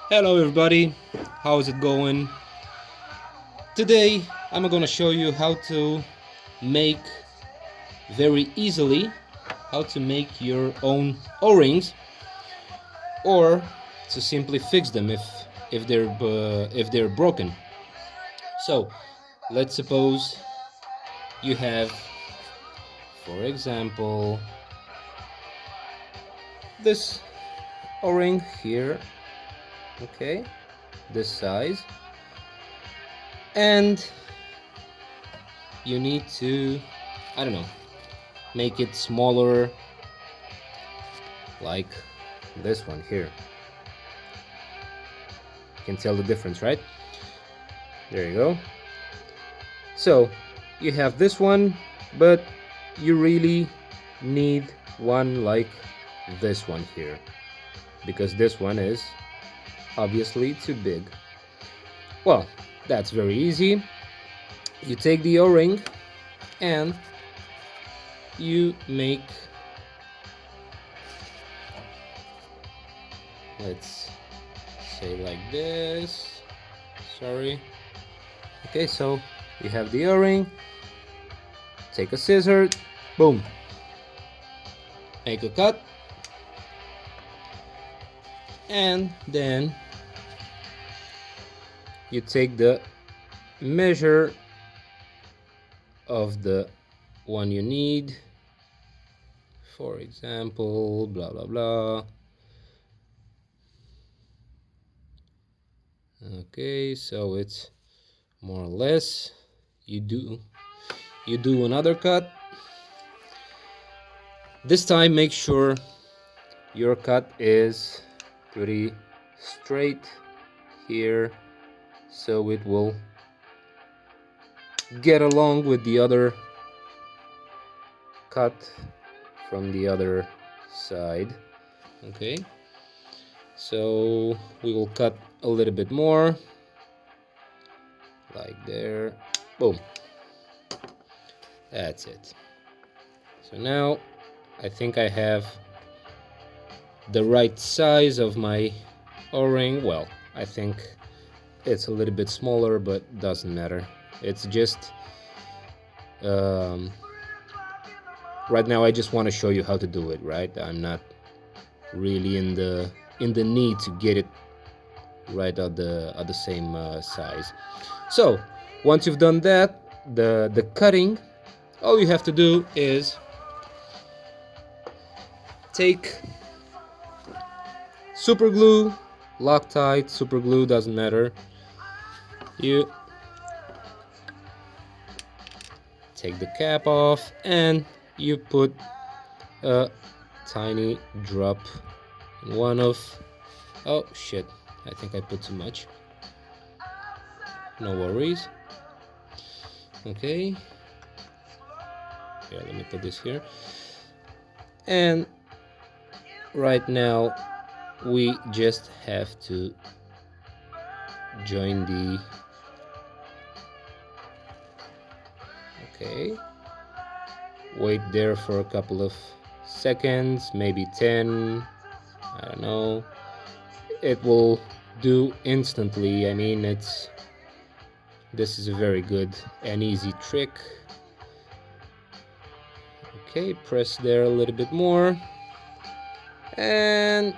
Hello everybody, how's it going? Today I'm gonna show you how to make very easily how to make your own O-rings, or to simply fix them if they're broken. So let's suppose you have, for example, this O-ring here, okay, this size, and you need to, I don't know, make it smaller, like this one here. You can tell the difference, right? There you go. So you have this one, but you really need one like this one here, because this one is obviously too big. Well, that's very easy. You take the O-ring and you make, let's say like this, sorry. Okay, so you have the O-ring, take a scissor, boom, make a cut, and then you take the measure of the one you need, for example, blah blah blah. Okay, so it's more or less, you do another cut. This time make sure your cut is pretty straight here, so it will get along with the other cut from the other side. Okay, so we will cut a little bit more, like there, boom, that's it. So now I think I have the right size of my O-ring. Well, I think it's a little bit smaller, but doesn't matter. It's just right now I just want to show you how to do it, right? I'm not really in the need to get it right at the same size. So once you've done that, the cutting, all you have to do is take super glue, Loctite, super glue, doesn't matter. You take the cap off and you put a tiny drop in one of, oh shit, I think I put too much. No worries. Okay, yeah, let me put this here. And right now we just have to join the, okay, wait there for a couple of seconds, maybe 10, I don't know, it will do instantly. I mean, this is a very good and easy trick. Okay, press there a little bit more, and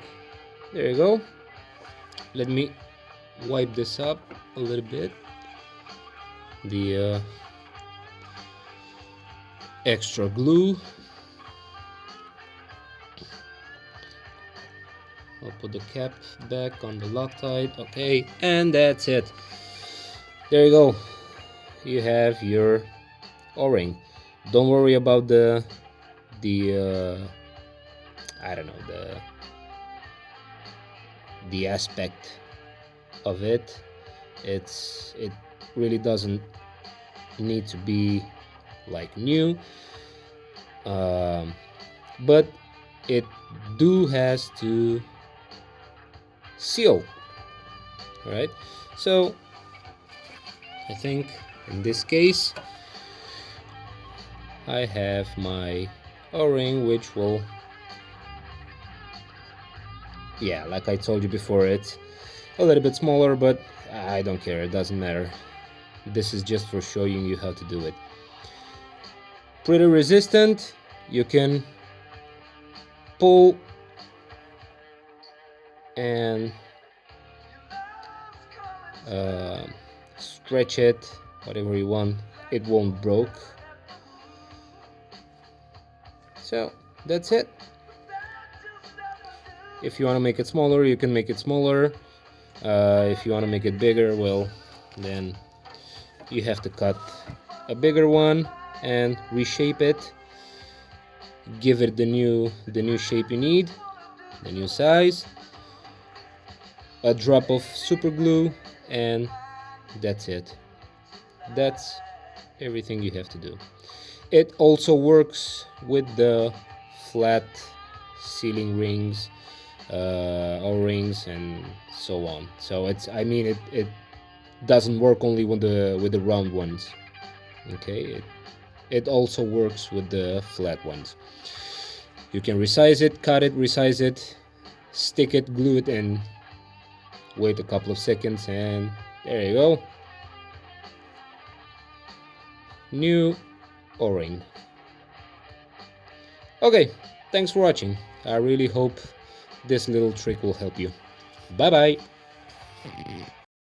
there you go. Let me wipe this up a little bit, the extra glue. I'll put the cap back on the Loctite. Okay, and that's it. There you go. You have your O-ring. Don't worry about the I don't know, the aspect of it. It really doesn't need to be like new, but it has to seal, right? So I think in this case I have my O-ring, which will, yeah, like I told you before, a little bit smaller, but I don't care, it doesn't matter. This is just for showing you how to do it. Pretty resistant. You can pull and stretch it whatever you want, it won't broke. So that's it. If you want to make it smaller, you can make it smaller. If you want to make it bigger, well, then you have to cut a bigger one and reshape it, give it the new shape you need, the new size, a drop of super glue, and that's it. That's everything you have to do. It also works with the flat ceiling rings, O-rings, and so on. So it's, I mean, it doesn't work only with the round ones. Okay, it also works with the flat ones. You can resize it, cut it, resize it, stick it, glue it, and wait a couple of seconds, and there you go. New O-ring. Okay, thanks for watching. I really hope this little trick will help you. Bye bye.